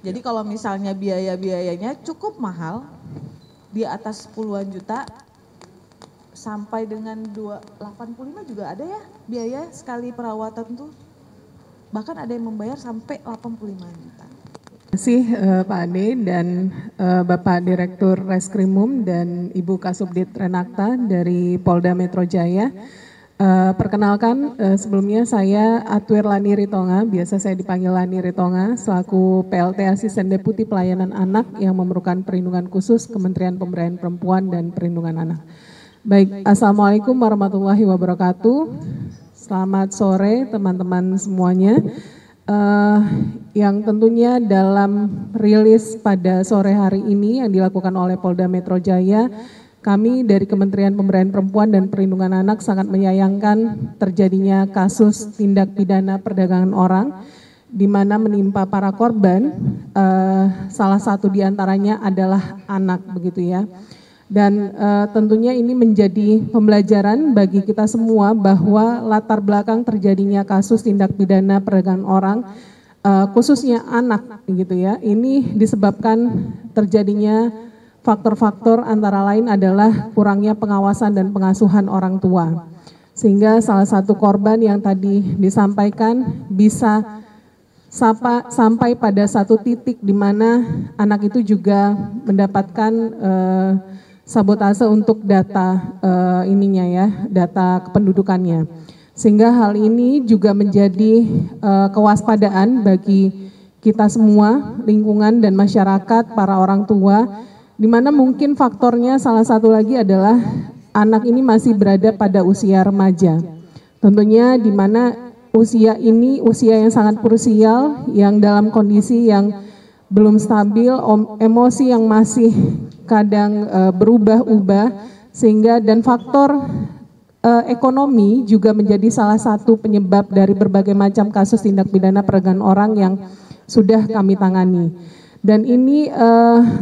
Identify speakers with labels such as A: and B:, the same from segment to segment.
A: Jadi kalau misalnya biayanya cukup mahal, di atas puluhan juta, sampai dengan 85 juga ada ya biaya sekali perawatan tuh. Bahkan ada yang membayar sampai 85 juta.
B: Terima kasih Pak Ade dan Bapak Direktur Reskrimum dan Ibu Kasubdit Renakta dari Polda Metro Jaya. Perkenalkan sebelumnya saya Atwir Lani Ritonga, biasa saya dipanggil Lani Ritonga, selaku PLT Asisten Deputi Pelayanan Anak yang memerlukan perlindungan khusus Kementerian Pemberdayaan Perempuan dan Perlindungan Anak. Baik, Assalamualaikum warahmatullahi wabarakatuh. Selamat sore teman-teman semuanya. Yang tentunya dalam rilis pada sore hari ini yang dilakukan oleh Polda Metro Jaya, kami dari Kementerian Pemberdayaan Perempuan dan Perlindungan Anak sangat menyayangkan terjadinya kasus tindak pidana perdagangan orang di mana menimpa para korban, salah satu diantaranya adalah anak begitu ya. Dan tentunya ini menjadi pembelajaran bagi kita semua bahwa latar belakang terjadinya kasus tindak pidana perdagangan orang, khususnya anak gitu ya, ini disebabkan terjadinya faktor-faktor antara lain adalah kurangnya pengawasan dan pengasuhan orang tua. Sehingga salah satu korban yang tadi disampaikan bisa sampai pada satu titik di mana anak itu juga mendapatkan sabotase untuk data data kependudukannya. Sehingga hal ini juga menjadi kewaspadaan bagi kita semua, lingkungan dan masyarakat, para orang tua, di mana mungkin faktornya salah satu lagi adalah anak ini masih berada pada usia remaja. Tentunya di mana usia ini usia yang sangat krusial, yang dalam kondisi yang belum stabil, emosi yang masih kadang berubah-ubah, sehingga dan faktor ekonomi juga menjadi salah satu penyebab dari berbagai macam kasus tindak pidana perdagangan orang yang sudah kami tangani. Dan ini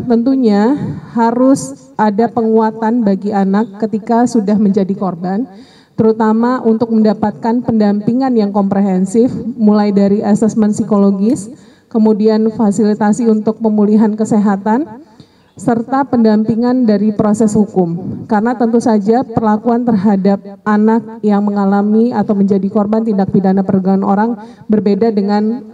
B: tentunya harus ada penguatan bagi anak ketika sudah menjadi korban, terutama untuk mendapatkan pendampingan yang komprehensif, mulai dari asesmen psikologis, kemudian fasilitasi untuk pemulihan kesehatan, serta pendampingan dari proses hukum. Karena tentu saja perlakuan terhadap anak yang mengalami atau menjadi korban tindak pidana perdagangan orang berbeda dengan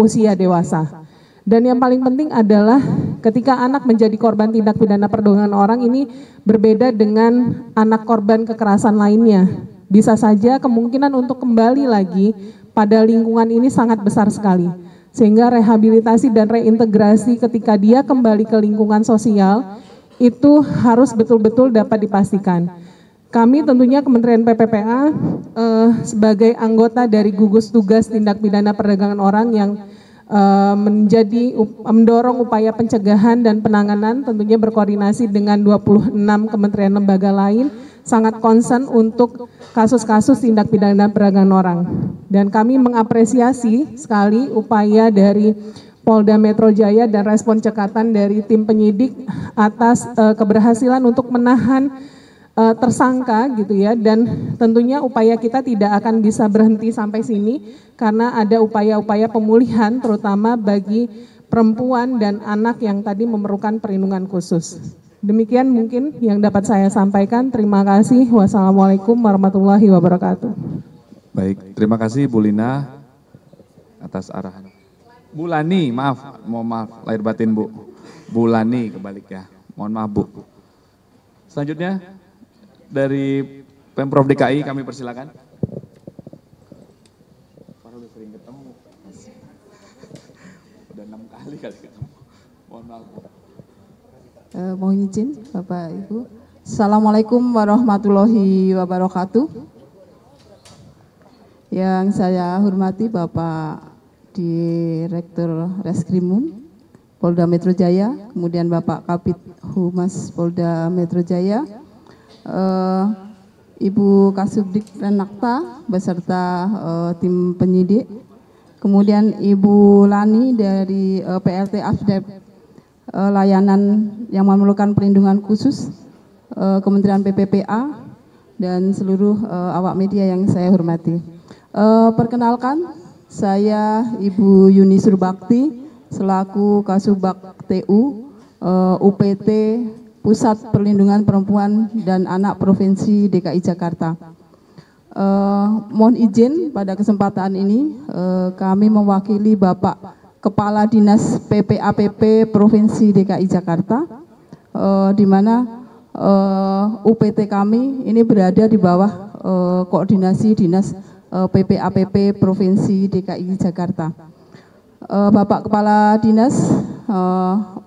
B: usia dewasa. Dan yang paling penting adalah ketika anak menjadi korban tindak pidana perdagangan orang ini berbeda dengan anak korban kekerasan lainnya. Bisa saja kemungkinan untuk kembali lagi pada lingkungan ini sangat besar sekali. Sehingga rehabilitasi dan reintegrasi ketika dia kembali ke lingkungan sosial itu harus betul-betul dapat dipastikan. Kami tentunya Kementerian PPPA sebagai anggota dari gugus tugas tindak pidana perdagangan orang yang mendorong upaya pencegahan dan penanganan, tentunya berkoordinasi dengan 26 kementerian lembaga lain, sangat concern untuk kasus-kasus tindak pidana perdagangan orang. Dan kami mengapresiasi sekali upaya dari Polda Metro Jaya dan respon cekatan dari tim penyidik atas keberhasilan untuk menahan tersangka gitu ya, dan tentunya upaya kita tidak akan bisa berhenti sampai sini karena ada upaya-upaya pemulihan terutama bagi perempuan dan anak yang tadi memerlukan perlindungan khusus. Demikian mungkin yang dapat saya sampaikan. Terima kasih. Wassalamualaikum warahmatullahi wabarakatuh.
C: Baik, terima kasih Bu Lina atas arahan. Bu Lani, maaf, mohon maaf lahir batin Bu. Bu Lani kebalik ya, mohon maaf Bu. Selanjutnya dari Pemprov DKI kami persilakan. Udah sering ketemu. Udah 6 kali ketemu. Mohon maaf Bu.
D: Mohon izin Bapak Ibu. Assalamualaikum warahmatullahi wabarakatuh. Yang saya hormati Bapak Direktur Reskrimum Polda Metro Jaya, kemudian Bapak Kabid Humas Polda Metro Jaya, Ibu Kasubdit Renakta beserta tim penyidik, kemudian Ibu Lani dari PLT Asdep layanan yang memerlukan perlindungan khusus Kementerian PPPA dan seluruh awak media yang saya hormati. Perkenalkan, saya Ibu Yuni Surbakti selaku Kasubag TU UPT Pusat Perlindungan Perempuan dan Anak Provinsi DKI Jakarta. Mohon izin pada kesempatan ini kami mewakili Bapak Kepala Dinas PPAPP Provinsi DKI Jakarta, di mana UPT kami ini berada di bawah koordinasi Dinas PPAPP Provinsi DKI Jakarta. Bapak Kepala Dinas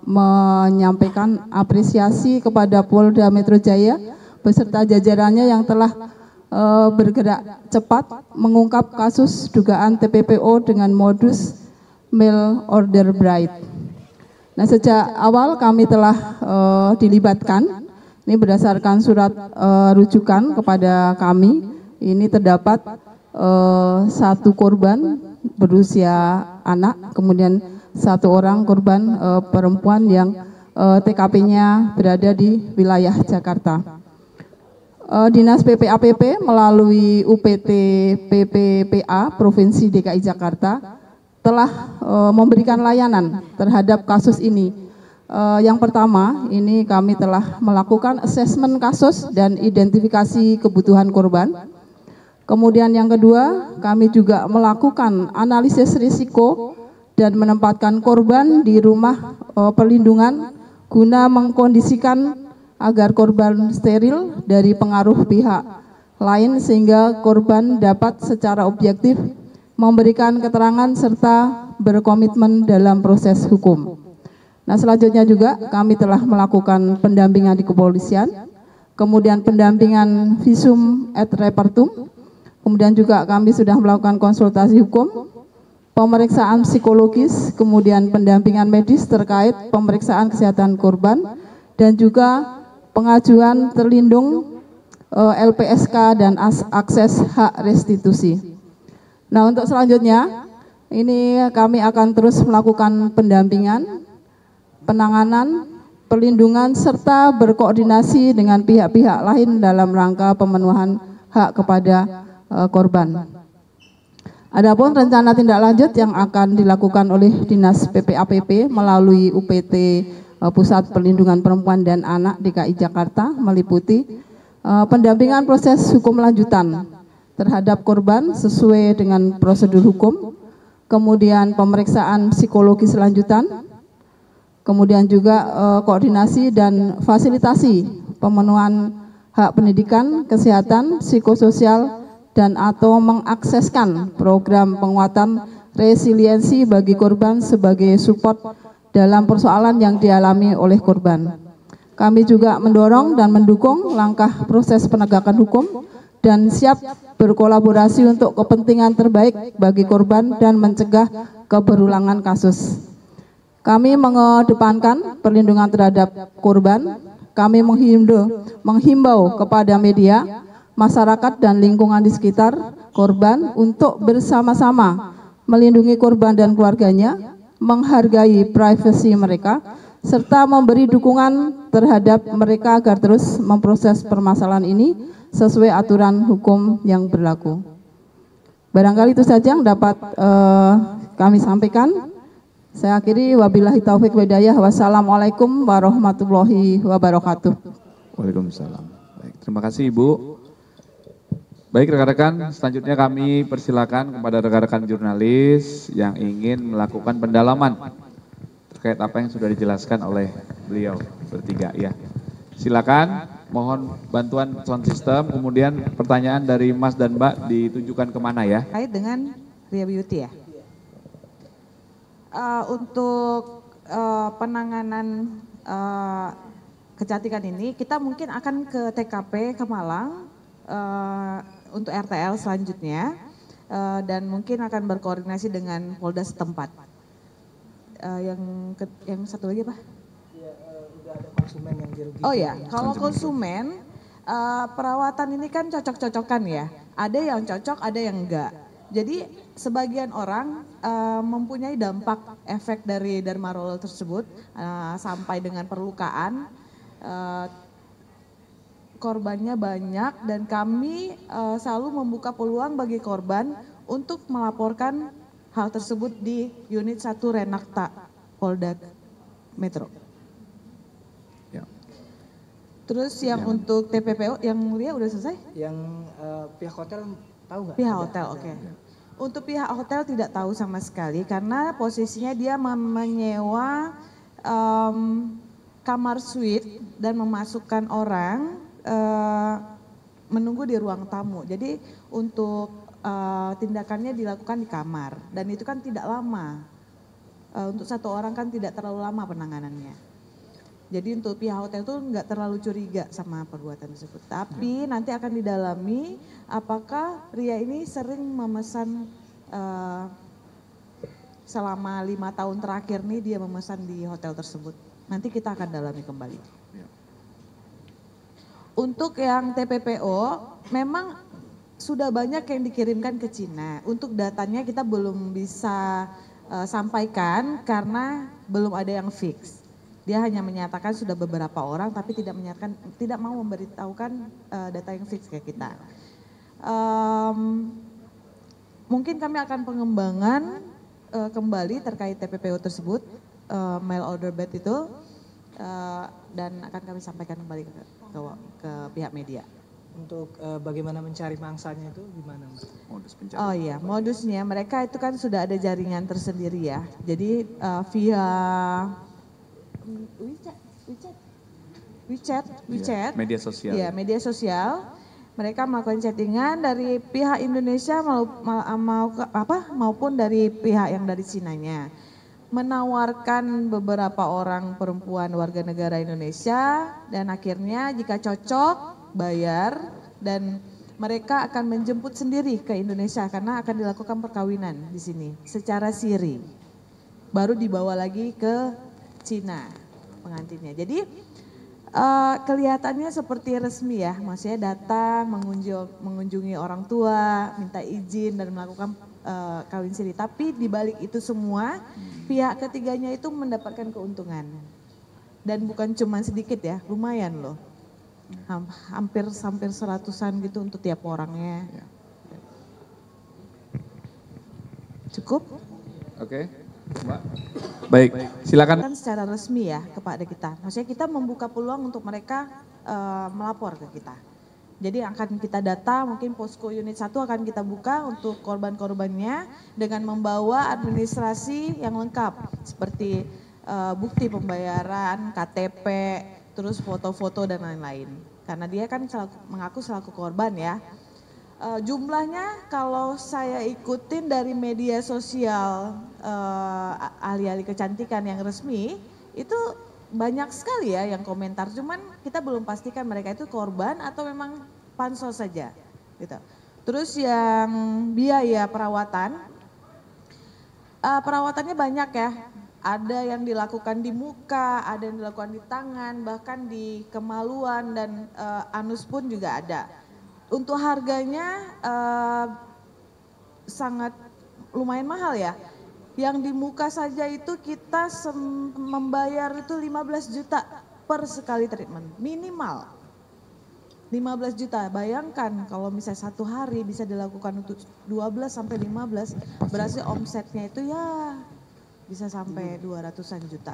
D: menyampaikan apresiasi kepada Polda Metro Jaya beserta jajarannya yang telah bergerak cepat mengungkap kasus dugaan TPPO dengan modus mail order bride. Nah, sejak awal kami telah dilibatkan, ini berdasarkan surat rujukan kepada kami, ini terdapat satu korban berusia anak, kemudian satu orang korban perempuan yang TKP-nya berada di wilayah Jakarta. Dinas PPAPP melalui UPT PPPA Provinsi DKI Jakarta telah memberikan layanan terhadap kasus ini. Yang pertama, ini kami telah melakukan asesmen kasus dan identifikasi kebutuhan korban. Kemudian yang kedua, kami juga melakukan analisis risiko dan menempatkan korban di rumah perlindungan guna mengkondisikan agar korban steril dari pengaruh pihak lain sehingga korban dapat secara objektif memberikan keterangan serta berkomitmen dalam proses hukum. Nah, selanjutnya juga kami telah melakukan pendampingan di kepolisian, kemudian pendampingan visum et repertum, kemudian juga kami sudah melakukan konsultasi hukum, pemeriksaan psikologis, kemudian pendampingan medis terkait pemeriksaan kesehatan korban, dan juga pengajuan terlindung LPSK dan akses hak restitusi. Nah, untuk selanjutnya ini kami akan terus melakukan pendampingan, penanganan, perlindungan serta berkoordinasi dengan pihak-pihak lain dalam rangka pemenuhan hak kepada korban. Adapun rencana tindak lanjut yang akan dilakukan oleh Dinas PPAPP melalui UPT Pusat Perlindungan Perempuan dan Anak DKI Jakarta meliputi pendampingan proses hukum lanjutan terhadap korban sesuai dengan prosedur hukum, kemudian pemeriksaan psikologis lanjutan, kemudian juga koordinasi dan fasilitasi pemenuhan hak pendidikan, kesehatan, psikososial, dan atau mengakseskan program penguatan resiliensi bagi korban sebagai support dalam persoalan yang dialami oleh korban. Kami juga mendorong dan mendukung langkah proses penegakan hukum dan siap berkolaborasi untuk kepentingan terbaik bagi korban dan mencegah keberulangan kasus. Kami mengedepankan perlindungan terhadap korban. Kami menghimbau kepada media, masyarakat dan lingkungan di sekitar korban untuk bersama-sama melindungi korban dan keluarganya, menghargai privasi mereka, serta memberi dukungan terhadap mereka agar terus memproses permasalahan ini sesuai aturan hukum yang berlaku. Barangkali itu saja yang dapat kami sampaikan. Saya akhiri, wabillahi taufik walhidayah. Wassalamualaikum warahmatullahi wabarakatuh.
C: Waalaikumsalam. Baik, terima kasih Ibu. Baik rekan-rekan, selanjutnya kami persilakan kepada rekan-rekan jurnalis yang ingin melakukan pendalaman terkait apa yang sudah dijelaskan oleh beliau bertiga ya. Silakan, mohon bantuan sound system, kemudian pertanyaan dari Mas dan Mbak ditujukan kemana ya?
A: Terkait dengan Ria Beauty ya. Untuk penanganan kecantikan ini, kita mungkin akan ke TKP ke Malang untuk RTL selanjutnya dan mungkin akan berkoordinasi dengan Polda setempat. Yang satu lagi apa?
E: Ya, udah ada konsumen yang dirugikan.
A: Oh ya, kalau konsumen perawatan ini kan cocok-cocokan ya. Ada yang cocok, ada yang enggak. Jadi sebagian orang mempunyai dampak efek dari derma roller tersebut sampai dengan perlukaan. Korbannya banyak dan kami selalu membuka peluang bagi korban untuk melaporkan hal tersebut di unit 1 Renakta Polda Metro.
C: Ya.
A: Terus yang untuk TPPO, yang mulia udah selesai?
E: Yang pihak hotel tahu nggak?
A: Pihak hotel, oke. Untuk pihak hotel tidak tahu sama sekali karena posisinya dia menyewa kamar suite dan memasukkan orang menunggu di ruang tamu. Jadi untuk tindakannya dilakukan di kamar dan itu kan tidak lama. Untuk satu orang kan tidak terlalu lama penanganannya. Jadi untuk pihak hotel itu nggak terlalu curiga sama perbuatan tersebut. Tapi nanti akan didalami apakah pria ini sering memesan selama 5 tahun terakhir nih dia memesan di hotel tersebut. Nanti kita akan dalami kembali. Untuk yang TPPO memang sudah banyak yang dikirimkan ke Cina. Untuk datanya kita belum bisa sampaikan karena belum ada yang fix. Dia hanya menyatakan sudah beberapa orang tapi tidak mau memberitahukan data yang fix ke kita. Mungkin kami akan pengembangan kembali terkait TPPO tersebut, mail order bed itu, dan akan kami sampaikan kembali ke pihak media.
E: Untuk bagaimana mencari mangsanya itu gimana, Mbak?
C: Modus pencarian.
A: Oh iya, modusnya mereka itu kan sudah ada jaringan tersendiri ya. Jadi via WeChat,
C: Media sosial.
A: Iya, media sosial. Mereka melakukan chattingan dari pihak Indonesia maupun dari pihak yang dari Cinanya. Menawarkan beberapa orang perempuan warga negara Indonesia dan akhirnya jika cocok bayar dan mereka akan menjemput sendiri ke Indonesia karena akan dilakukan perkawinan di sini secara siri. Baru dibawa lagi ke Cina pengantinnya. Jadi kelihatannya seperti resmi ya, maksudnya datang mengunjungi orang tua, minta izin dan melakukan kawin siri. Tapi di balik itu semua pihak ketiganya itu mendapatkan keuntungan. Dan bukan cuma sedikit ya, lumayan loh. Hampir 100-an gitu untuk tiap orangnya. Cukup?
C: Oke, Mbak. Baik, silakan.
A: Kan secara resmi ya kepada kita. Maksudnya kita membuka peluang untuk mereka melapor ke kita. Jadi akan kita data, mungkin posko unit 1 akan kita buka untuk korban-korbannya dengan membawa administrasi yang lengkap seperti bukti pembayaran, KTP, terus foto-foto dan lain-lain. Karena dia kan mengaku selaku korban ya. Jumlahnya kalau saya ikutin dari media sosial ahli-ahli kecantikan yang resmi itu banyak sekali ya yang komentar. Cuman kita belum pastikan mereka itu korban atau memang pansos saja. Gitu. Terus yang biaya perawatan, perawatannya banyak ya. Ada yang dilakukan di muka, ada yang dilakukan di tangan, bahkan di kemaluan dan anus pun juga ada. Untuk harganya sangat lumayan mahal ya. Yang di muka saja itu kita membayar itu 15 juta per sekali treatment, minimal. 15 juta, bayangkan kalau misalnya satu hari bisa dilakukan untuk 12 sampai 15, berarti omsetnya itu ya bisa sampai 200-an juta.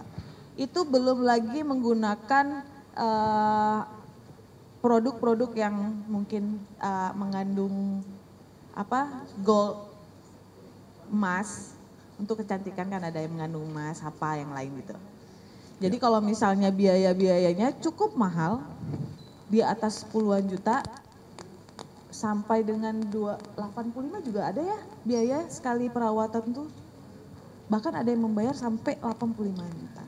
A: Itu belum lagi menggunakan produk-produk yang mungkin mengandung gold, emas. Untuk kecantikan kan ada yang mengandung emas, apa yang lain gitu. Jadi kalau misalnya biaya-biayanya cukup mahal, di atas puluhan juta sampai dengan 85 juga ada ya biaya sekali perawatan tuh. Bahkan ada yang membayar sampai 85 juta.